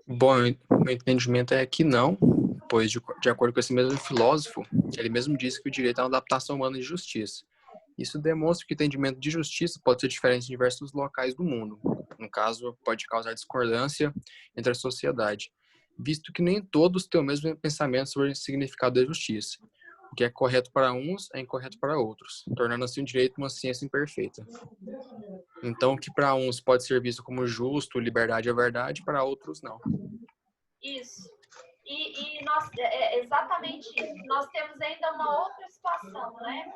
Bom, meu entendimento é que não, pois, de acordo com esse mesmo filósofo, ele mesmo disse que o direito é uma adaptação humana de justiça. Isso demonstra que o entendimento de justiça pode ser diferente em diversos locais do mundo. No caso, pode causar discordância entre a sociedade, visto que nem todos têm o mesmo pensamento sobre o significado da justiça. O que é correto para uns é incorreto para outros, tornando assim o direito uma ciência imperfeita. Então, o que para uns pode ser visto como justo, liberdade é verdade, para outros não. Isso. E nós, exatamente isso. Nós temos ainda uma outra situação, né?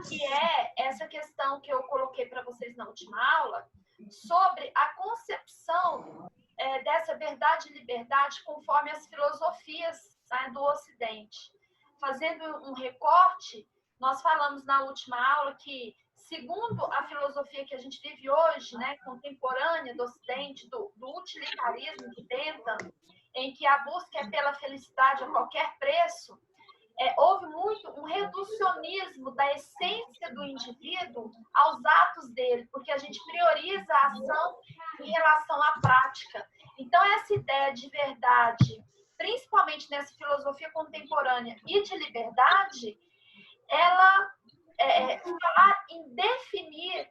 Que é essa questão que eu coloquei para vocês na última aula, sobre a concepção dessa verdade e liberdade conforme as filosofias, né, do Ocidente. Fazendo um recorte, nós falamos na última aula que, segundo a filosofia que a gente vive hoje, né, contemporânea do Ocidente, do utilitarismo de Bentham, em que a busca é pela felicidade a qualquer preço, houve muito um reducionismo da essência do indivíduo aos atos dele, porque a gente prioriza a ação em relação à prática. Então, essa ideia de verdade, principalmente nessa filosofia contemporânea e de liberdade, ela falar em definir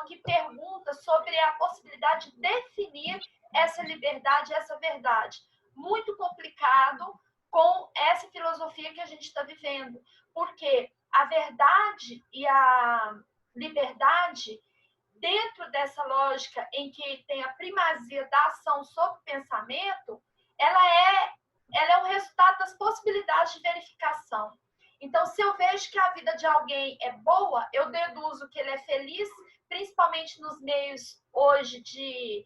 que pergunta sobre a possibilidade de definir essa liberdade, essa verdade. Muito complicado com essa filosofia que a gente está vivendo, porque a verdade e a liberdade, dentro dessa lógica em que tem a primazia da ação sobre o pensamento, ela é o resultado das possibilidades de verificação. Então, se eu vejo que a vida de alguém é boa, eu deduzo que ele é feliz, principalmente nos meios hoje de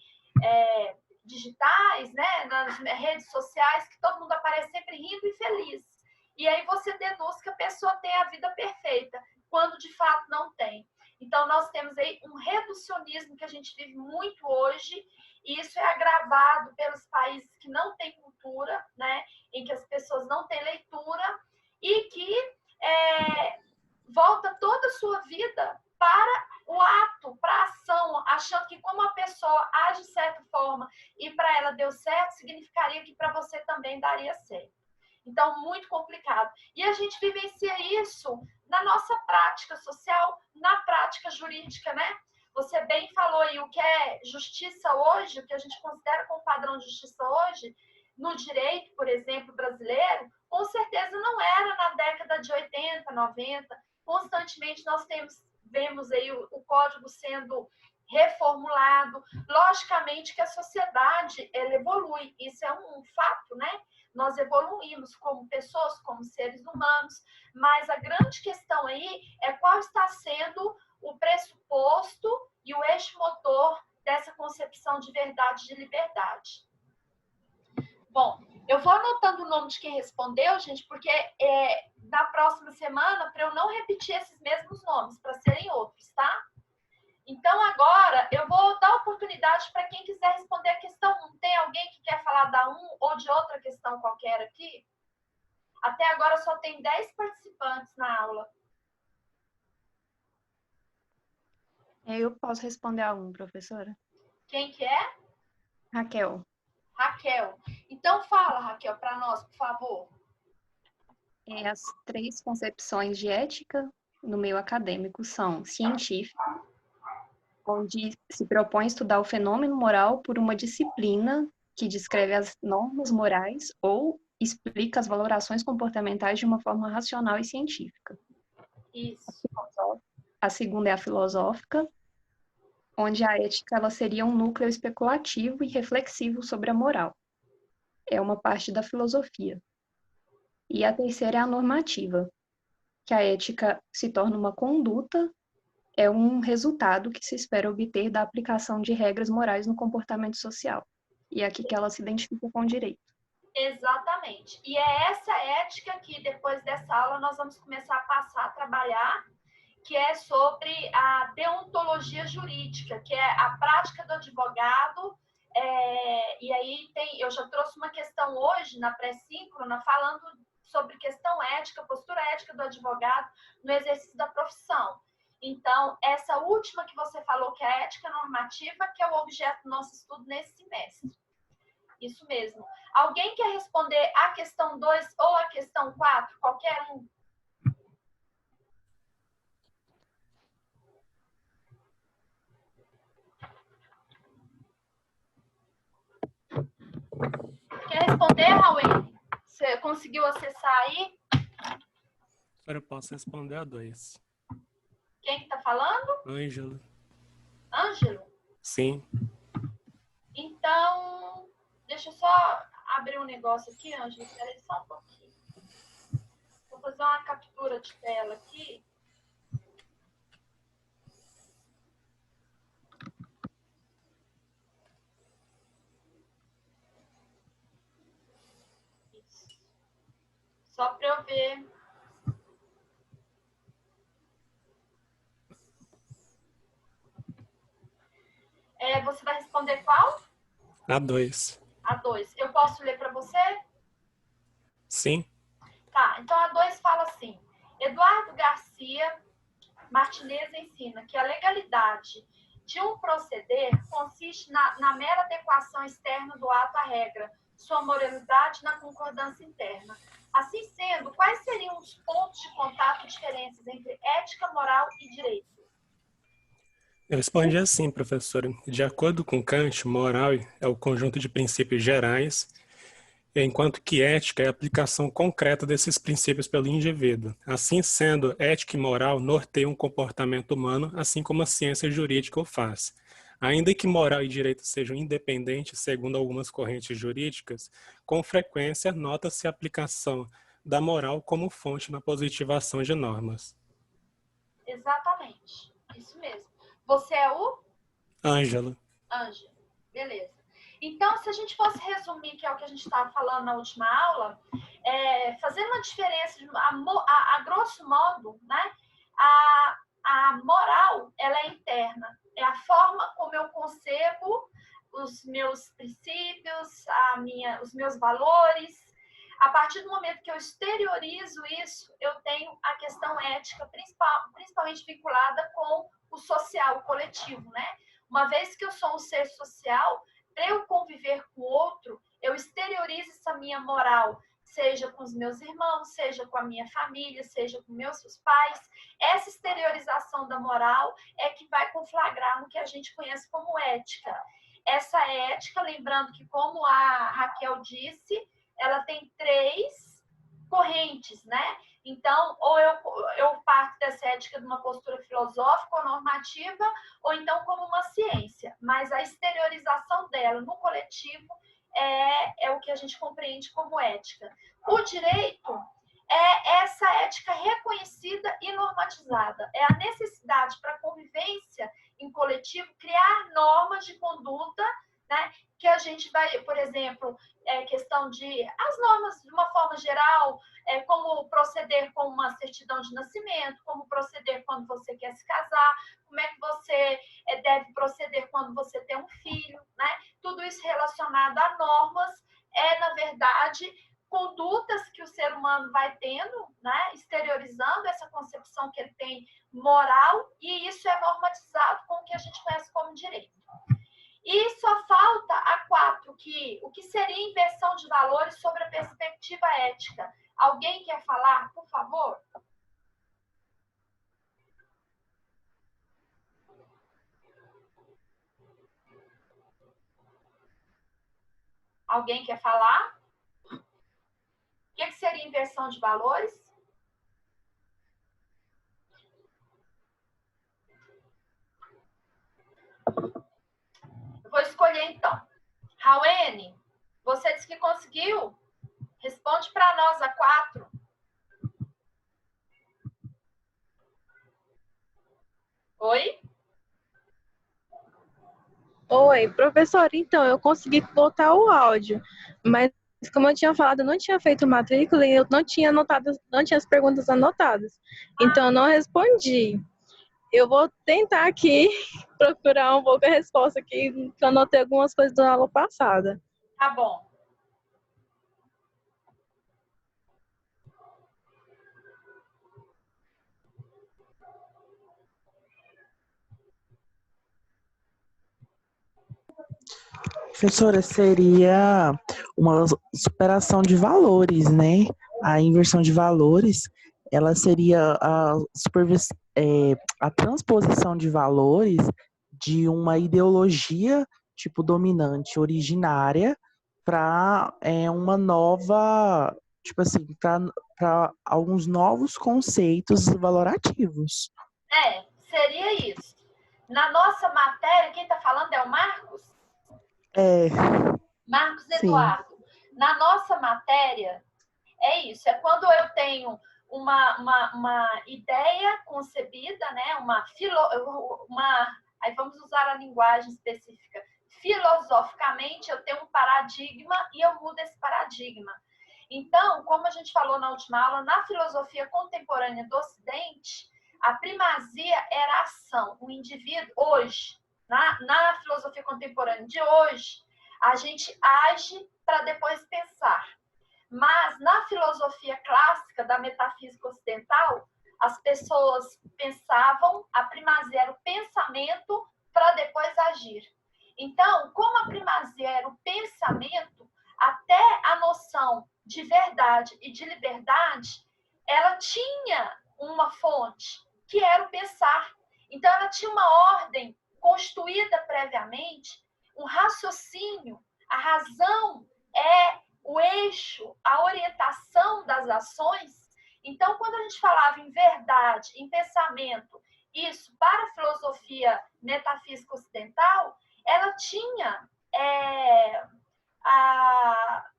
digitais, né, nas redes sociais, que todo mundo aparece sempre rindo e feliz. E aí você deduz que a pessoa tem a vida perfeita, quando de fato não tem. Então, nós temos aí um reducionismo que a gente vive muito hoje, e isso é agravado pelos países que não têm cultura, né, em que as pessoas não têm leitura, e que volta toda a sua vida para o ato, para a ação, achando que como a pessoa age de certa forma e para ela deu certo, significaria que para você também daria certo. Então, muito complicado. E a gente vivencia isso na nossa prática social, na prática jurídica, né? Você bem falou aí o que é justiça hoje, o que a gente considera como padrão de justiça hoje, no direito, por exemplo, brasileiro, com certeza não era na década de 80, 90. Constantemente nós vemos aí o código sendo reformulado. Logicamente que a sociedade ela evolui, isso é um fato, né? Nós evoluímos como pessoas, como seres humanos, mas a grande questão aí é qual está sendo o pressuposto e o eixo motor dessa concepção de verdade e de liberdade. Bom, eu vou anotando o nome de quem respondeu, gente, porque na próxima semana, para eu não repetir esses mesmos nomes, para serem outros, tá? Então, agora, eu vou dar oportunidade para quem quiser responder a questão 1. Tem alguém que quer falar da 1 ou de outra questão qualquer aqui? Até agora só tem 10 participantes na aula. Eu posso responder a 1, professora. Quem que é? Raquel. Raquel. Então, fala, Raquel, para nós, por favor. As 3 concepções de ética no meio acadêmico são científica, onde se propõe estudar o fenômeno moral por uma disciplina que descreve as normas morais ou explica as valorações comportamentais de uma forma racional e científica. Isso. A segunda é a filosófica, onde a ética ela seria um núcleo especulativo e reflexivo sobre a moral. É uma parte da filosofia. E a terceira é a normativa, que a ética se torna uma conduta, é um resultado que se espera obter da aplicação de regras morais no comportamento social. E é aqui que ela se identifica com o direito. Exatamente. E é essa ética que, depois dessa aula, nós vamos começar a passar a trabalhar, que é sobre a deontologia jurídica, que é a prática do advogado. E aí eu já trouxe uma questão hoje, na pré-síncrona, falando sobre questão ética, postura ética do advogado no exercício da profissão. Então, essa última que você falou, que é a ética normativa, que é o objeto do nosso estudo nesse semestre. Isso mesmo. Alguém quer responder a questão 2 ou a questão 4? Qualquer um. Quer responder, Raul? Você conseguiu acessar aí? Agora eu posso responder a 2. Quem que tá falando? Ângelo. Ângelo? Sim. Então, deixa eu só abrir um negócio aqui, Ângelo. Espera aí só um pouquinho. Vou fazer uma captura de tela aqui. Isso. Só para eu ver. Você vai responder qual? A 2. A 2. Eu posso ler para você? Sim. Tá, então a 2 fala assim: Eduardo Garcia Martinez ensina que a legalidade de um proceder consiste na mera adequação externa do ato à regra, sua moralidade na concordância interna. Assim sendo, quais seriam os pontos de contato e diferenças entre ética, moral e direito? Eu respondi assim, professora. De acordo com Kant, moral é o conjunto de princípios gerais, enquanto que ética é a aplicação concreta desses princípios pelo indivíduo. Assim sendo, ética e moral norteiam o comportamento humano, assim como a ciência jurídica o faz. Ainda que moral e direito sejam independentes, segundo algumas correntes jurídicas, com frequência nota-se a aplicação da moral como fonte na positivação de normas. Exatamente, isso mesmo. Você é o? Ângelo. Ângelo, beleza. Então, se a gente fosse resumir, que é o que a gente estava falando na última aula, fazendo uma diferença, a grosso modo, né? A moral, ela é interna. É a forma como eu concebo os meus princípios, os meus valores. A partir do momento que eu exteriorizo isso, eu tenho a questão ética, principalmente vinculada com o social, o coletivo, né? Uma vez que eu sou um ser social, para eu conviver com o outro, eu exteriorizo essa minha moral, seja com os meus irmãos, seja com a minha família, seja com meus pais. Essa exteriorização da moral é que vai conflagrar no que a gente conhece como ética. Essa ética, lembrando que, como a Raquel disse, ela tem 3 correntes, né? Então, ou eu parto dessa ética de uma postura filosófica ou normativa, ou então como uma ciência. Mas a exteriorização dela no coletivo é o que a gente compreende como ética. O direito é essa ética reconhecida e normatizada. É a necessidade para a convivência em coletivo criar normas de conduta, né, que a gente vai, por exemplo, questão de as normas de uma forma geral, como proceder com uma certidão de nascimento, como proceder quando você quer se casar, como é que você deve proceder quando você tem um filho, né? Tudo isso relacionado a normas na verdade, condutas que o ser humano vai tendo, né? Exteriorizando essa concepção que ele tem moral, e isso é normatizado com o que a gente conhece como direito. E só falta a 4, o que seria inversão de valores sobre a perspectiva ética. Alguém quer falar, por favor? Alguém quer falar? O que seria inversão de valores? Eu vou escolher, então. Rawane, você disse que conseguiu? Responde para nós a 4. Oi? Oi, professor, então, eu consegui botar o áudio, mas como eu tinha falado, eu não tinha feito matrícula e eu não tinha anotado, não tinha as perguntas anotadas. Então, eu não respondi. Eu vou tentar aqui procurar um pouco a resposta aqui, que eu anotei algumas coisas da aula passada. Tá bom. Professora, seria uma superação de valores, né? A inversão de valores, ela seria a transposição de valores de uma ideologia tipo dominante, originária, para uma nova, tipo assim, para alguns novos conceitos valorativos. Seria isso. Na nossa matéria, quem está falando é o Marcos? Marcos Eduardo. Na nossa matéria, é isso. É quando eu tenho uma ideia concebida, né? Aí vamos usar a linguagem específica. Filosoficamente, eu tenho um paradigma e eu mudo esse paradigma. Então, como a gente falou na última aula, na filosofia contemporânea do Ocidente, a primazia era a ação. O indivíduo, hoje, na filosofia contemporânea de hoje, a gente age para depois pensar. Mas na filosofia clássica da metafísica ocidental, as pessoas pensavam, a primazia era o pensamento para depois agir. Então, como a primazia era o pensamento, até a noção de verdade e de liberdade, ela tinha uma fonte, que era o pensar. Então, ela tinha uma ordem constituída previamente, um raciocínio, a razão é o eixo, a orientação das ações. Então, quando a gente falava em verdade, em pensamento, isso para a filosofia metafísica ocidental, ela tinha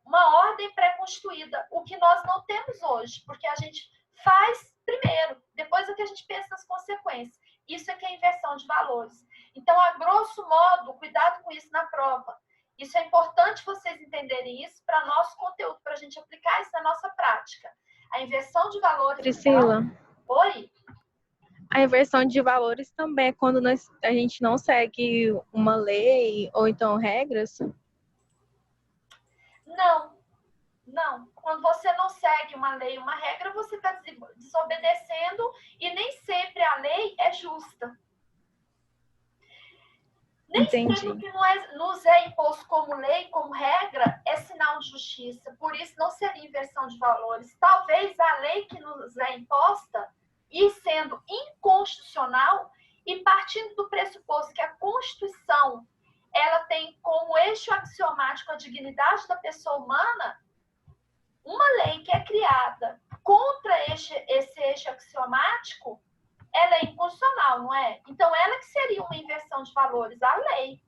uma ordem pré-constituída, o que nós não temos hoje, porque a gente faz primeiro, depois é que a gente pensa nas consequências. Isso é que é inversão de valores. Então, a grosso modo, cuidado com isso na prova. Isso é importante vocês entenderem isso para nosso conteúdo, para a gente aplicar isso na nossa prática. A inversão de valores... Priscila. Então... Oi? A inversão de valores também é quando a gente não segue uma lei ou então regras? Não. Quando você não segue uma lei, uma regra, você está desobedecendo e nem sempre a lei é justa. Nem Entendi. sempre o que nos é imposto como lei, como regra, é sinal de justiça. Por isso, não seria inversão de valores. Talvez a lei que nos é imposta, e sendo inconstitucional, e partindo do pressuposto que a Constituição ela tem como eixo axiomático a dignidade da pessoa humana, uma lei que é criada contra esse eixo axiomático, ela é inconstitucional, não é? Então, ela que seria uma inversão de valores, a lei.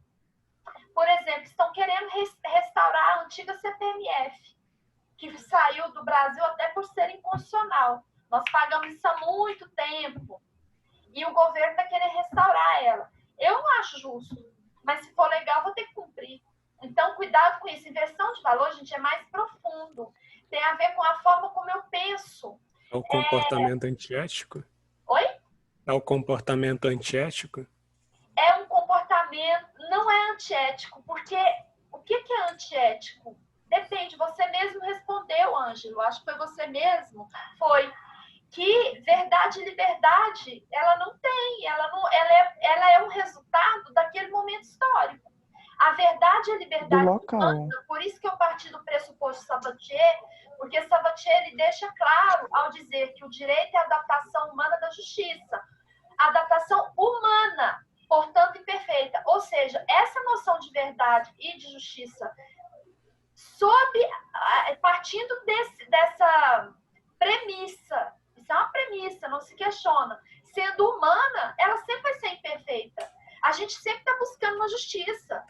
Por exemplo, estão querendo restaurar a antiga CPMF, que saiu do Brasil até por ser inconstitucional. Nós pagamos isso há muito tempo. E o governo está querendo restaurar ela. Eu não acho justo, mas se for legal, vou ter que cumprir. Então, cuidado com isso. Inversão de valores, gente, é mais profundo. Tem a ver com a forma como eu penso. É o comportamento antiético? Oi? É o comportamento antiético? É um comportamento, não é antiético, porque o que é antiético? Depende, você mesmo respondeu, Ângelo, acho que foi você mesmo, foi que verdade e liberdade, ela não tem, ela é um resultado daquele momento histórico. A verdade e a liberdade humana, por isso que eu parti do pressuposto de Sabatier, porque Sabatier ele deixa claro ao dizer que o direito é a adaptação humana da justiça. Adaptação humana, portanto imperfeita. Ou seja, essa noção de verdade e de justiça, partindo dessa premissa, isso é uma premissa, não se questiona, sendo humana, ela sempre vai ser imperfeita. A gente sempre está buscando uma justiça.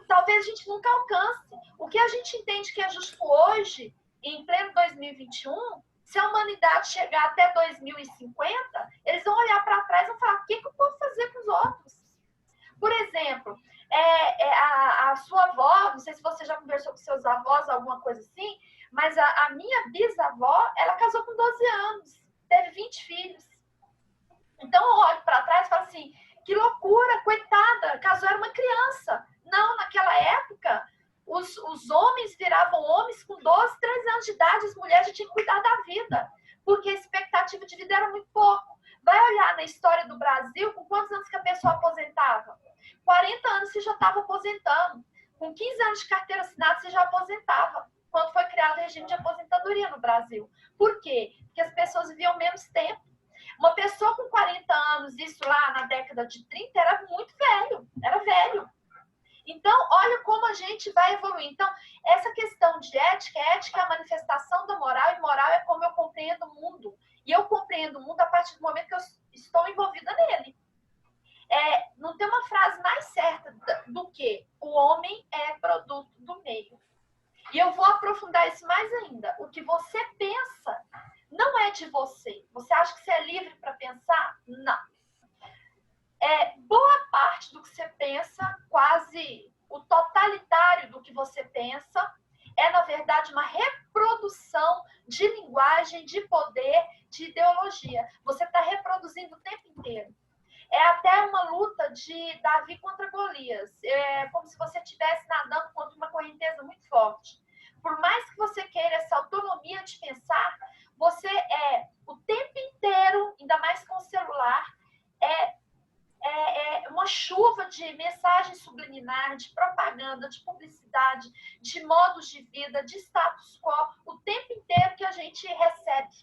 Talvez a gente nunca alcance. O que a gente entende que é justo hoje, em pleno 2021, se a humanidade chegar até 2050, eles vão olhar para trás e vão falar: o que eu posso fazer com os outros? Por exemplo, a sua avó, não sei se você já conversou com seus avós, alguma coisa assim, mas a minha bisavó, ela casou com 12 anos, teve 20 filhos. Então eu olho para trás e falo assim: que loucura, coitada, casou, era uma criança. Não, naquela época, os homens viravam homens com 12, 13 anos de idade, as mulheres já tinham que cuidar da vida, porque a expectativa de vida era muito pouco. Vai olhar na história do Brasil, com quantos anos que a pessoa aposentava? 40 anos você já estava aposentando. Com 15 anos de carteira assinada, você já aposentava, quando foi criado o regime de aposentadoria no Brasil. Por quê? Porque as pessoas viviam menos tempo. Uma pessoa com 40 anos, isso lá na década de 30, era muito velho, era velho. Então, olha como a gente vai evoluir. Então, essa questão de ética é a manifestação da moral, e moral é como eu compreendo o mundo. E eu compreendo o mundo a partir do momento que eu estou envolvida nele. Não tem uma frase mais certa do que o homem é produto do meio. E eu vou aprofundar isso mais ainda. O que você pensa não é de você. Você acha que você é livre para pensar? Não. Boa parte do que você pensa, quase o totalitário do que você pensa, é, na verdade, uma reprodução de linguagem, de poder, de ideologia. Você está reproduzindo o tempo inteiro. É até uma luta de Davi contra Golias. É como se você estivesse nadando contra uma correnteza muito forte. Por mais que você queira essa autonomia de pensar, você o tempo inteiro, ainda mais com o celular, uma chuva de mensagem subliminar, de propaganda, de publicidade, de modos de vida, de status quo, o tempo inteiro que a gente recebe.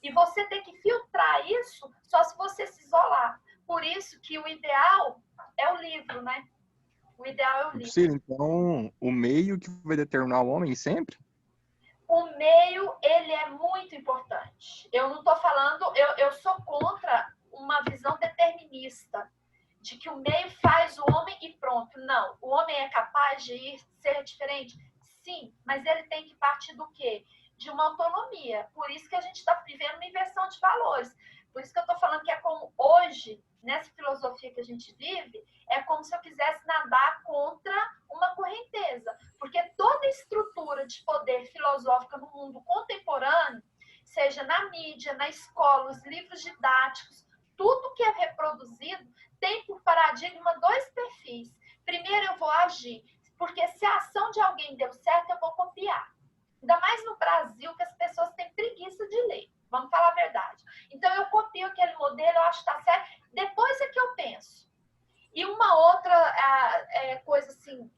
E você tem que filtrar isso só se você se isolar. Por isso que o ideal é o livro, né? O ideal é o livro. Priscila, então, o meio que vai determinar o homem sempre? O meio, ele é muito importante. Eu não estou falando, eu sou contra uma visão determinista, de que o meio faz o homem e pronto. Não, o homem é capaz de ser diferente? Sim, mas ele tem que partir do quê? De uma autonomia. Por isso que a gente está vivendo uma inversão de valores. Por isso que eu estou falando que é como hoje, nessa filosofia que a gente vive, é como se eu quisesse nadar contra uma correnteza. Porque toda estrutura de poder filosófica no mundo contemporâneo, seja na mídia, na escola, os livros didáticos, tudo que é reproduzido tem por paradigma dois perfis. Primeiro, eu vou agir, porque se a ação de alguém deu certo, eu vou copiar. Ainda mais no Brasil, que as pessoas têm preguiça de ler. Vamos falar a verdade. Então, eu copio aquele modelo, eu acho que está certo. Depois é que eu penso. E uma outra coisa, assim,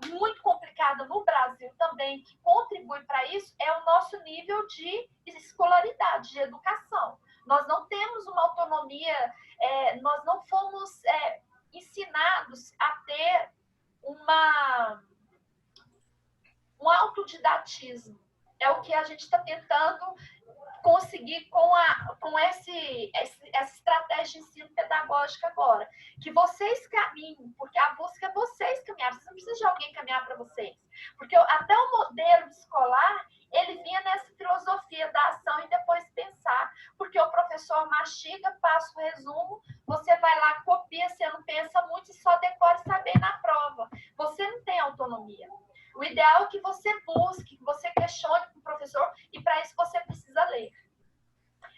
muito complicada no Brasil também, que contribui para isso, é o nosso nível de escolaridade, de educação. Nós não temos uma autonomia, nós não fomos ensinados a ter um autodidatismo. É o que a gente está tentando conseguir com essa estratégia de ensino pedagógico agora. Que vocês caminhem, porque a busca é vocês caminhar. Vocês não precisam de alguém caminhar para vocês. Porque até o modelo escolar, ele vinha nessa filosofia da ação e depois pensar. Porque o professor mastiga, passa o resumo, você vai lá, copia, você não pensa muito e só decora e saber na prova. Você não tem autonomia. O ideal é que você busque, que você questione com o professor, e para isso você precisa ler.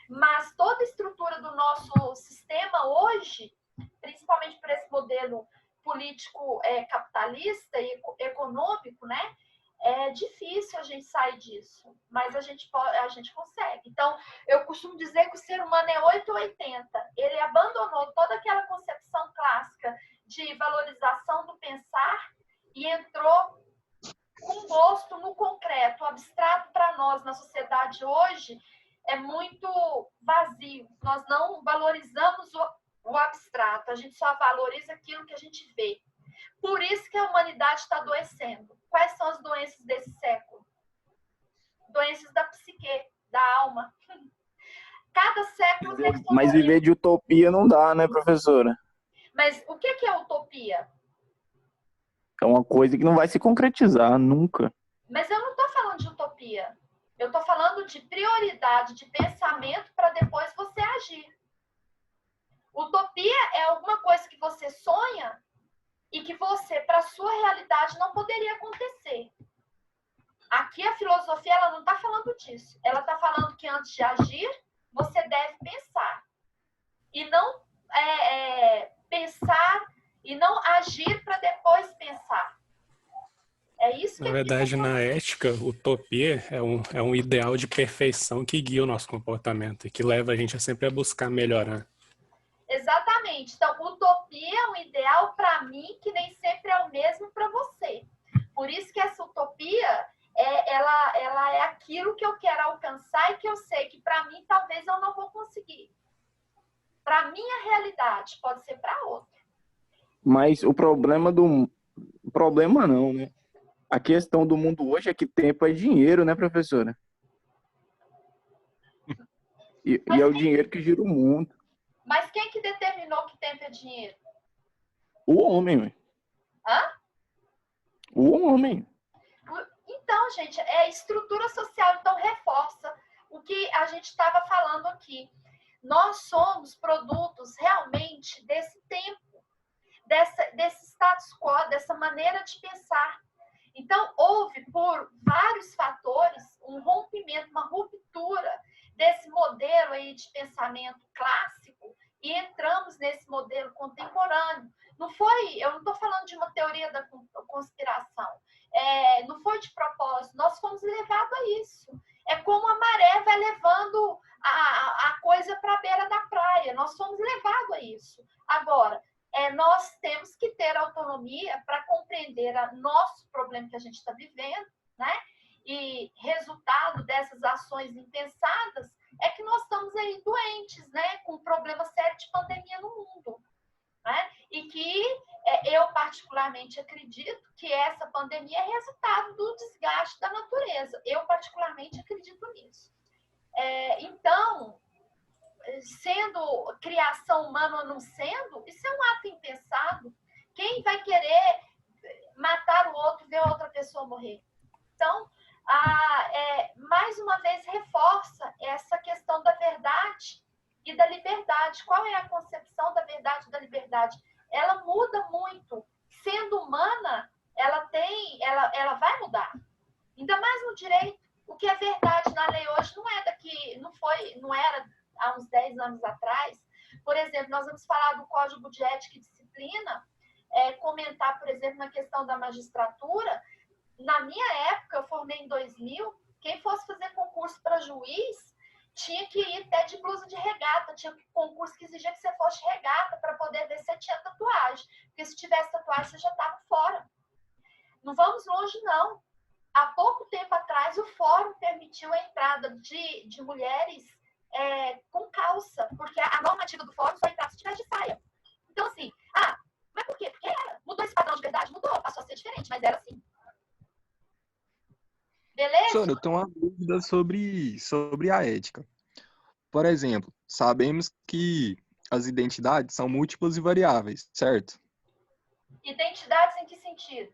Mas toda a estrutura do nosso sistema hoje, principalmente por esse modelo político capitalista e econômico, né? É difícil a gente sair disso, mas a gente consegue. Então, eu costumo dizer que o ser humano é 880. Ele abandonou toda aquela concepção clássica de valorização do pensar e entrou com gosto no concreto. O abstrato para nós na sociedade hoje é muito vazio. Nós não valorizamos o abstrato, a gente só valoriza aquilo que a gente vê. Por isso que a humanidade está adoecendo. Quais são as doenças desse século? Doenças da psique, da alma. Cada século... Mas viver de utopia não dá, né, professora? Mas o que é utopia? É uma coisa que não vai se concretizar nunca. Mas eu não estou falando de utopia. Eu estou falando de prioridade, de pensamento para depois você agir. Utopia é alguma coisa que você sonha e que você, para a sua realidade, não poderia acontecer. Aqui a filosofia ela não está falando disso. Ela está falando que antes de agir, você deve pensar. E não pensar e não agir para depois pensar. É isso que na verdade, na ética, utopia é um ideal de perfeição que guia o nosso comportamento e que leva a gente sempre a buscar melhorar. Exatamente. Então, utopia é um ideal para mim que nem sempre é o mesmo para você. isso que essa utopia ela é aquilo que eu quero alcançar e que eu sei que para mim talvez eu não vou conseguir. Para minha realidade, pode ser para outra. Mas o problema Problema não, né? A questão do mundo hoje é que tempo é dinheiro, né, professora? E é o dinheiro que gira o mundo. Mas quem que determinou que tempo é dinheiro? O homem, ué. Hã? O homem. Então, gente, é estrutura social, então reforça o que a gente estava falando aqui. Nós somos produtos realmente desse tempo, desse status quo, dessa maneira de pensar. Então, houve, por vários fatores, um rompimento, uma ruptura desse modelo aí de pensamento clássico e entramos nesse modelo contemporâneo. Eu não estou falando de uma teoria da conspiração, não foi de propósito, nós fomos levados a isso. É como a maré vai levando a coisa para a beira da praia, nós fomos levados a isso. Agora, nós temos que ter autonomia para compreender o nosso problema que a gente está vivendo, né? E resultado dessas ações impensadas é que nós estamos aí doentes, né? Com um problema sério de pandemia no mundo, né? E que eu particularmente acredito que essa pandemia é resultado do desgaste da natureza. Eu particularmente acredito nisso. Então, sendo criação humana ou não sendo, isso é um ato impensado. Quem vai querer matar o outro, ver a outra pessoa morrer? Então, mais uma vez, reforça essa questão da verdade e da liberdade. Qual é a concepção da verdade e da liberdade? Ela muda muito. Sendo humana, ela vai mudar. Ainda mais no direito. O que é verdade na lei hoje não era há uns 10 anos atrás. Por exemplo, nós vamos falar do Código de Ética e Disciplina, comentar, por exemplo, na questão da magistratura. Na minha época, eu formei em 2000, quem fosse fazer concurso para juiz tinha que ir até de blusa de regata, tinha concurso que exigia que você fosse de regata para poder ver se você tinha tatuagem, porque se tivesse tatuagem você já estava fora. Não vamos longe, não. Há pouco tempo atrás, o fórum permitiu a entrada de mulheres com calça, porque a normativa do fórum só entrava se tivesse de saia. Então, assim, mas por quê? Porque mudou esse padrão de verdade? Mudou, passou a ser diferente, mas era assim. Beleza? Professor, eu tenho uma dúvida sobre a ética. Por exemplo, sabemos que as identidades são múltiplas e variáveis, certo? Identidades em que sentido?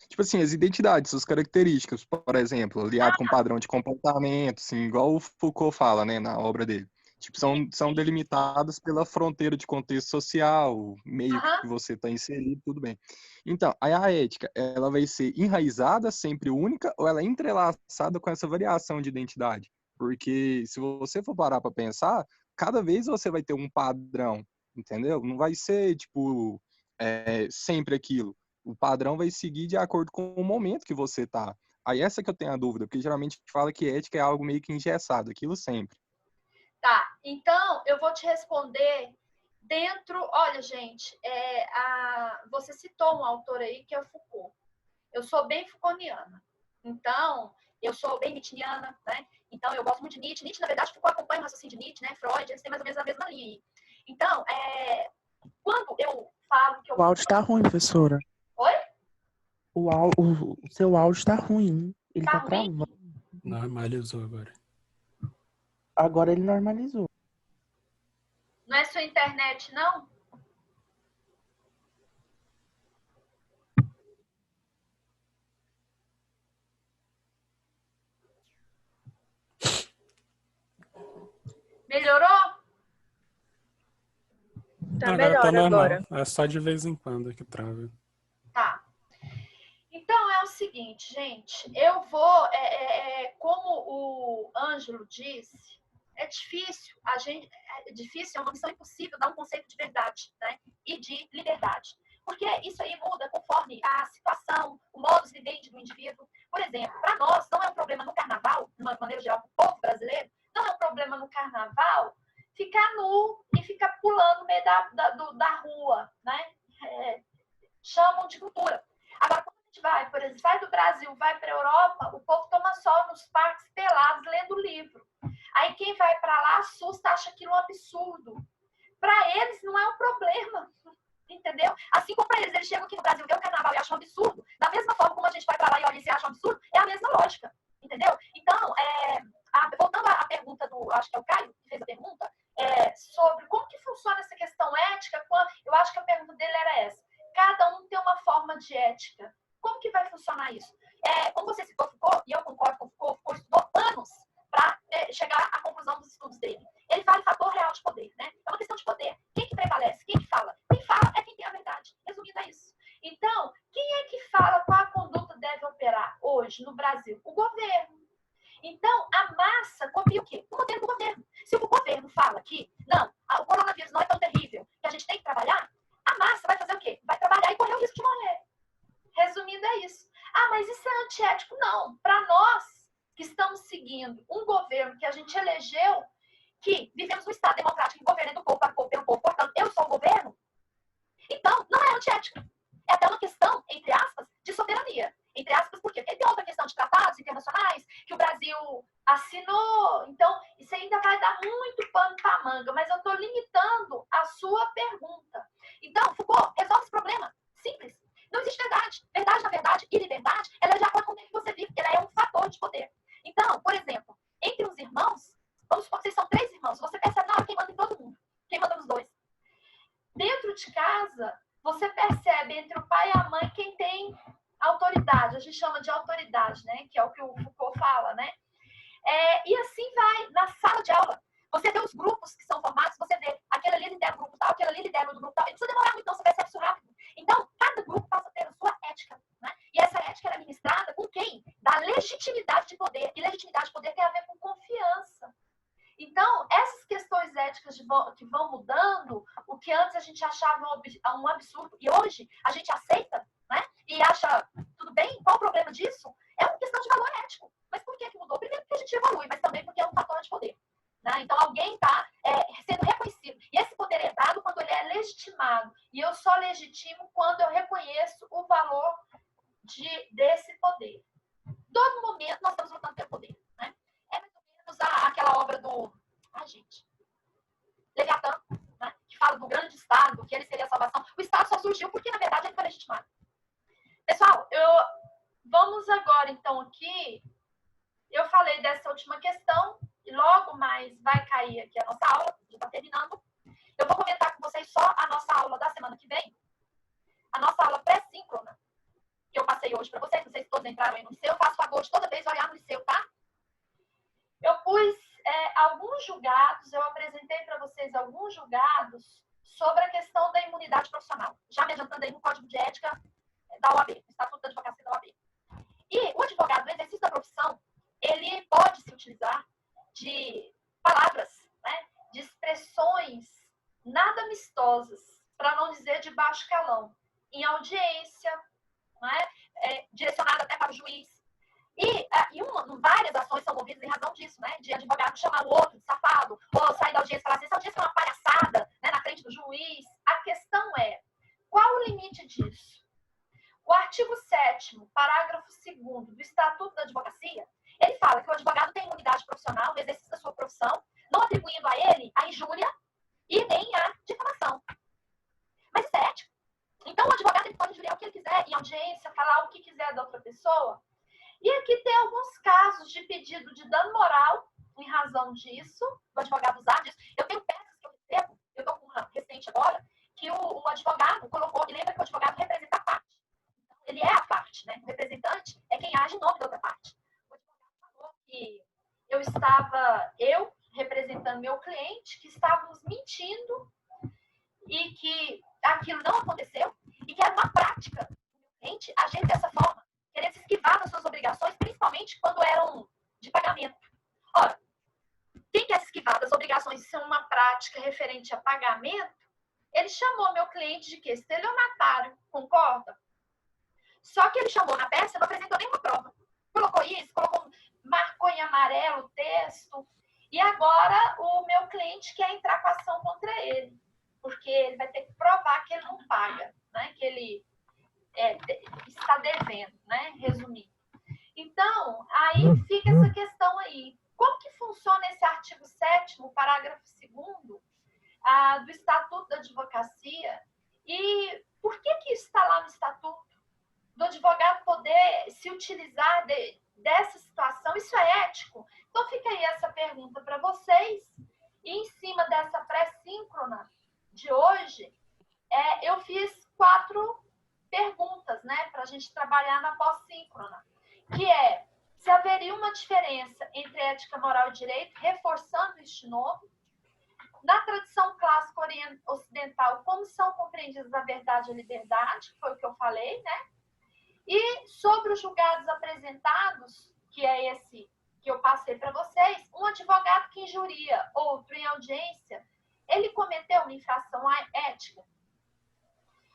Tipo assim, as identidades, suas características, por exemplo, aliado com padrão de comportamento, assim, igual o Foucault fala, né, na obra dele. Tipo, são delimitadas pela fronteira de contexto social, meio que você está inserido, tudo bem. Então, aí a ética, ela vai ser enraizada, sempre única, ou ela é entrelaçada com essa variação de identidade? Porque se você for parar para pensar, cada vez você vai ter um padrão, entendeu? Não vai ser, tipo, sempre aquilo. O padrão vai seguir de acordo com o momento que você tá. Aí essa que eu tenho a dúvida, porque geralmente a gente fala que ética é algo meio que engessado, aquilo sempre. Tá, então eu vou te responder olha, gente, você citou um autor aí que é o Foucault. Eu sou bem Foucaultiana. Então, eu sou bem Nietzscheana, né? Então, eu gosto muito de Nietzsche. Nietzsche, na verdade, Foucault acompanha o raciocínio de Nietzsche, né? Freud, eles têm mais ou menos a mesma linha aí. Então, quando eu falo que eu... O áudio tá ruim, professora. Oi? O seu áudio tá ruim. Ele tá ruim? travando. Normalizou agora. Agora ele normalizou. Não é sua internet, não? Melhorou? Tá Agora melhor tá normal. agora. É só de vez em quando que trava. Tá. Então, é o seguinte, gente. Eu vou... como o Ângelo disse, é difícil. É difícil, é uma missão impossível dar um conceito de verdade, né? E de liberdade. Porque isso aí muda conforme a situação, o modus vivendi do indivíduo. Por exemplo, para nós, não é um problema no carnaval, de uma maneira geral, para o povo brasileiro, não é um problema no carnaval ficar nu e ficar pulando no meio da rua, né? Chamam de cultura. Agora, quando a gente vai por exemplo, sai do Brasil, vai para a Europa, o povo toma sol nos parques pelados, lendo livro. Aí quem vai para lá assusta, acha aquilo um absurdo. Para eles não é um problema, entendeu? Assim como para eles chegam aqui no Brasil, vê o carnaval e acham um absurdo, da mesma forma como a gente vai para lá e olha e se acha um absurdo, é a mesma lógica, entendeu? Então, voltando à pergunta do, acho que é o Caio que fez a pergunta, sobre como que funciona essa questão ética, eu acho que a pergunta dele era essa. Cada um tem uma forma de ética. Como que vai funcionar isso? Como você citou Foucault, e eu concordo com Foucault estudou anos para chegar à conclusão dos estudos dele. Ele fala em fator real de poder, né? É uma questão de poder. Quem que prevalece? Quem que fala? Quem fala é quem tem a verdade. Resumindo, é isso. Então, quem é que fala qual a conduta deve operar hoje no Brasil? O governo. Então, a massa copia o quê? O modelo do governo. Se o governo fala que, não, o coronavírus não é tão terrível, que a gente tem que trabalhar, a massa vai fazer o quê? Vai trabalhar e correr o risco de morrer. Resumindo, é isso. Mas isso é antiético? Não. Para nós que estamos seguindo um governo que a gente elegeu, que vivemos um Estado democrático que governa do povo, para o povo, pelo povo, portanto, eu sou o governo, então, não é antiético. É até uma questão, entre aspas, de soberania. Entre aspas, por quê? Porque tem outra questão de tratados internacionais que o Brasil assinou. Então, isso ainda vai dar muito pano para manga, mas eu estou limitando a sua pergunta. Então, Foucault resolve esse problema. Simples. Não existe verdade. Verdade, na verdade, e liberdade, ela é de acordo com o que você vive, porque ela é um fator de poder. Então, por exemplo, entre os irmãos, vamos supor que vocês são 3 irmãos, você percebe na hora quem manda em todo mundo, quem manda nos 2. Dentro de casa, você percebe entre o pai e a mãe quem tem autoridade. A gente chama de autoridade, né? Que é o que o Foucault fala, né? E assim vai na sala de aula. Você vê os grupos que são formados, você vê aquele ali lidera o grupo tal, aquele ali lidera o grupo tal. E não precisa demorar muito, então você percebe isso rápido. Então, cada grupo passa a ter a sua ética, né? E essa ética é administrada com quem? Da legitimidade de poder. E legitimidade de poder tem a ver com confiança. Então, essas questões éticas que vão mudando, o que antes a gente achava um absurdo, e hoje a gente aceita, né? E acha, tudo bem, qual o problema disso? É uma questão de valor ético. Mas por que mudou? Primeiro porque a gente evolui, mas também porque é um fator de poder. Né? Então, alguém está sendo reconhecido. E esse poder é dado quando ele é legitimado. E eu só legitimo quando eu reconheço o valor desse poder. Todo momento nós estamos lutando pelo poder. Né? É mais ou menos aquela obra do... gente. Leviatã, né? Que fala do grande Estado, que ele seria a salvação. O Estado só surgiu porque, na verdade, ele foi legitimado. Pessoal, vamos agora, então, aqui. Eu falei dessa última questão, e logo mais vai cair aqui a nossa aula, já está terminando. Eu vou comentar com vocês só a nossa aula da semana que vem, a nossa aula pré-síncrona, que eu passei hoje para vocês, não sei se todos entraram aí no liceu, eu faço favor de toda vez olhar no liceu, tá? Eu pus alguns julgados, eu apresentei para vocês alguns julgados sobre a questão da imunidade profissional, já me adiantando aí no Código de Ética da OAB, no Estatuto da Advocacia da OAB. E o advogado, no exercício da profissão, ele pode se utilizar de palavras, né, de expressões nada amistosas, para não dizer de baixo calão, em audiência, né, direcionada até para o juiz. E várias ações são movidas em razão disso, né, de advogado chamar o outro de safado, ou sair da audiência e falar assim, essa audiência é uma palhaçada, né, na frente do juiz. A questão é, qual o limite disso? O artigo 7º, parágrafo 2º do Estatuto da Advocacia, ele fala que o advogado tem imunidade profissional no exercício da sua profissão, não atribuindo a ele a injúria e nem a difamação. Mas isso é ético. Então, o advogado ele pode injuriar o que ele quiser em audiência, falar o que quiser da outra pessoa. E aqui tem alguns casos de pedido de dano moral em razão disso, do advogado usar disso. Eu tenho peças que eu recebo, eu estou com uma recente agora, que o advogado colocou, e lembra que o advogado representa a parte. Então, ele é a parte, né? O representante é quem age em nome da outra parte. O advogado falou que eu representando meu cliente, que estávamos mentindo e que aquilo não aconteceu e que era uma prática do meu cliente agir dessa forma, querer se esquivar das suas obrigações, principalmente quando eram de pagamento. Ora, quem quer se esquivar das obrigações e ser uma prática referente a pagamento, ele chamou meu cliente de quê? Estelionatário, concorda? Só que ele chamou na peça e não apresentou nenhuma prova. Colocou isso, marcou em amarelo o texto, e agora o meu cliente quer entrar com a ação contra ele, porque ele vai ter que provar que ele não paga, né? Que ele está devendo, né? fica essa questão aí. Como que funciona esse artigo 7º, parágrafo 2º, do Estatuto da Advocacia? E por que isso está lá no Estatuto? Do advogado poder se utilizar dessa situação, isso é ético? Então fica aí essa pergunta para vocês. E em cima dessa pré-síncrona de hoje, eu fiz 4 perguntas, né, para a gente trabalhar na pós-síncrona, que é se haveria uma diferença entre ética, moral e direito, reforçando este novo. Na tradição clássica ocidental, como são compreendidas a verdade e a liberdade, que foi o que eu falei, né? E sobre os julgados apresentados, que é esse que eu passei para vocês, um advogado que injuria outro em audiência, ele cometeu uma infração ética?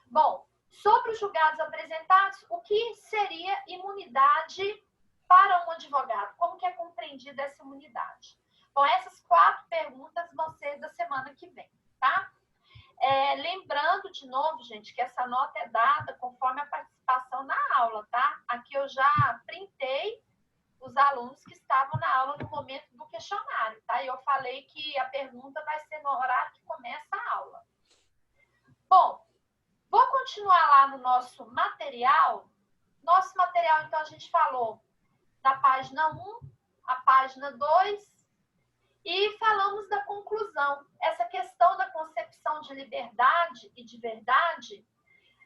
Bom, sobre os julgados apresentados, o que seria imunidade para um advogado? Como que é compreendida essa imunidade? Bom, essas 4 perguntas vão ser da semana que vem, tá? Lembrando, de novo, gente, que essa nota é dada conforme a participação na aula, tá? Aqui eu já printei os alunos que estavam na aula no momento do questionário, tá? E eu falei que a pergunta vai ser no horário que começa a aula. Bom, vou continuar lá no nosso material. Nosso material, então, a gente falou da página 1, a página 2, e falamos da conclusão. Essa questão da concepção de liberdade e de verdade,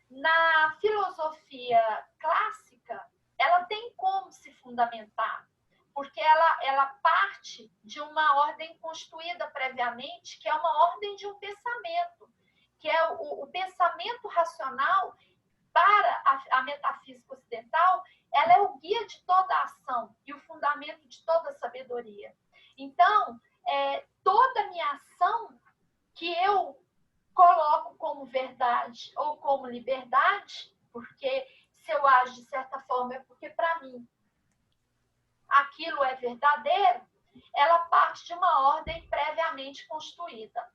na filosofia clássica, ela tem como se fundamentar, porque ela parte de uma ordem construída previamente, que é uma ordem de um pensamento, que é o pensamento racional. Para a metafísica ocidental, ela é o guia de toda a ação e o fundamento de toda a sabedoria. Então, toda a minha ação que eu coloco como verdade ou como liberdade, porque se eu ajo de certa forma é porque para mim aquilo é verdadeiro, ela parte de uma ordem previamente construída.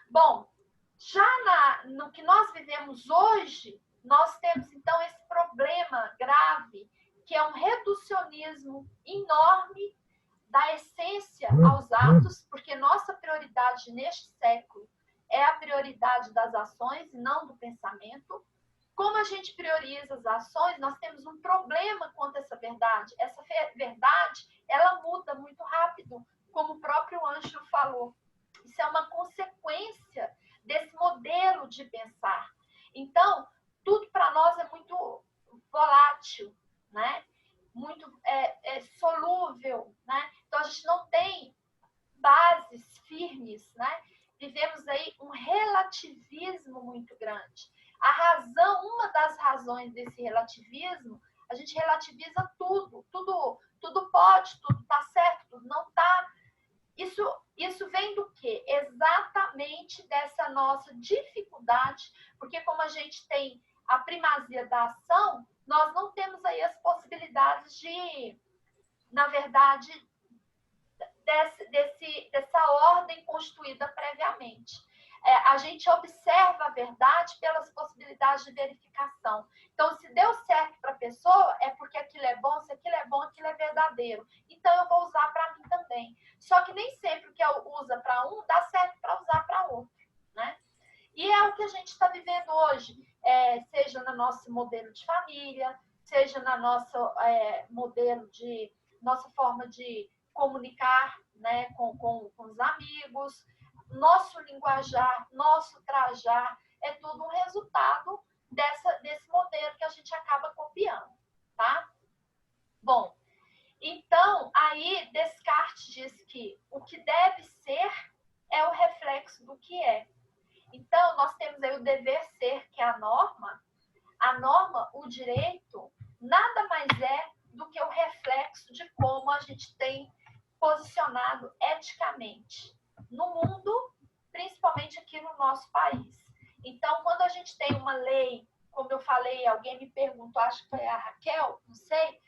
Bom, já no que nós vivemos hoje, nós temos então esse problema grave, que é um reducionismo enorme da essência aos atos, porque nossa prioridade neste século é a prioridade das ações e não do pensamento. Como a gente prioriza as ações, nós temos um problema quanto a essa verdade. Essa verdade, ela muda muito rápido, como o próprio Ângelo falou. Isso é uma consequência desse modelo de pensar. Então, tudo para nós é muito volátil, né? Muito solúvel, né? Então, a gente não tem bases firmes, né? Vivemos aí um relativismo muito grande. Uma das razões desse relativismo, a gente relativiza tudo pode, tudo está certo, tudo não está. Isso vem do quê? Exatamente dessa nossa dificuldade, porque como a gente tem a primazia da ação, nós não temos aí as possibilidades de, na verdade, dessa ordem construída previamente. A gente observa a verdade pelas possibilidades de verificação. Então, se deu certo para a pessoa, é porque aquilo é bom, se aquilo é bom, aquilo é verdadeiro. Então, eu vou usar para mim também. Só que nem sempre o que eu usa para um, dá certo para usar para outro, né? E é o que a gente está vivendo hoje, seja no nosso modelo de família, seja na nossa nossa forma de comunicar, né, com os amigos, nosso linguajar, nosso trajar, é tudo um resultado desse modelo que a gente acaba copiando, tá? Bom, então, aí Descartes diz que o que deve ser é o reflexo do que é. Então, nós temos aí o dever ser, que é a norma, o direito, nada mais é do que o reflexo de como a gente tem posicionado eticamente no mundo, principalmente aqui no nosso país. Então, quando a gente tem uma lei, como eu falei, alguém me perguntou, acho que foi a Raquel, não sei,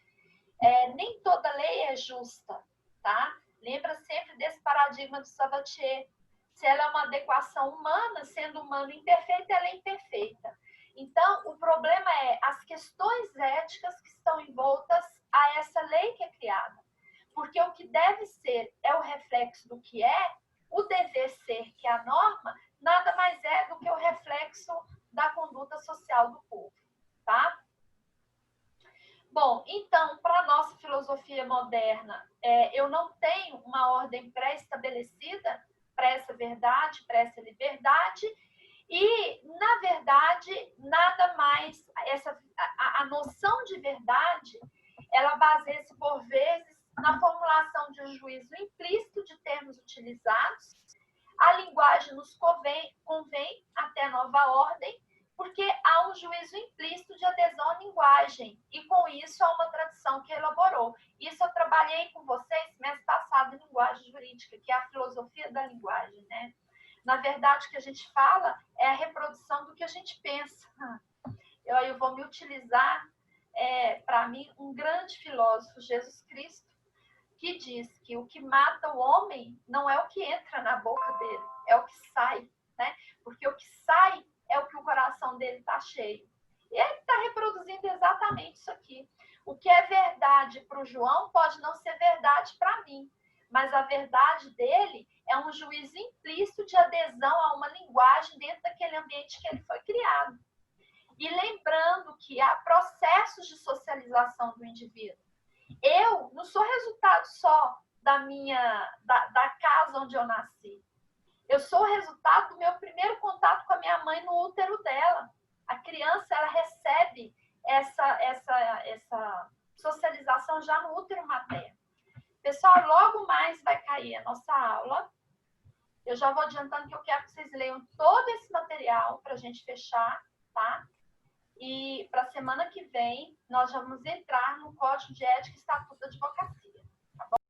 nem toda lei é justa, tá? Lembra sempre desse paradigma do Sabatier. Se ela é uma adequação humana, sendo humano imperfeita, ela é imperfeita. Então, o problema é as questões éticas que estão envoltas a essa lei que é criada. Porque Então, para a nossa filosofia moderna, eu não tenho uma ordem pré-estabelecida para essa verdade, para essa liberdade, e, na verdade, nada mais, a noção de verdade, ela baseia-se, por vezes, na formulação de um juízo implícito de termos utilizados. A linguagem nos convém até nova ordem, porque há um juízo implícito de adesão à linguagem, e com isso há uma tradição que elaborou. Isso eu trabalhei com vocês mês passado em linguagem jurídica, que é a filosofia da linguagem, né? Na verdade, o que a gente fala é a reprodução do que a gente pensa. Eu vou me utilizar, para mim, um grande filósofo, Jesus Cristo, que diz que o que mata o homem não é o que entra na boca dele, é o que sai, né? Porque o que sai é o que o coração dele está cheio. E ele está reproduzindo exatamente isso aqui. O que é verdade para o João pode não ser verdade para mim, mas a verdade dele é um juízo implícito de adesão a uma linguagem dentro daquele ambiente que ele foi criado. E lembrando que há processos de socialização do indivíduo. Eu não sou resultado só da casa onde eu nasci. Eu sou o resultado do meu primeiro contato com a minha mãe no útero dela. A criança, ela recebe essa socialização já no útero materno. Pessoal, logo mais vai cair a nossa aula. Eu já vou adiantando que eu quero que vocês leiam todo esse material para a gente fechar, tá? E para a semana que vem, nós já vamos entrar no Código de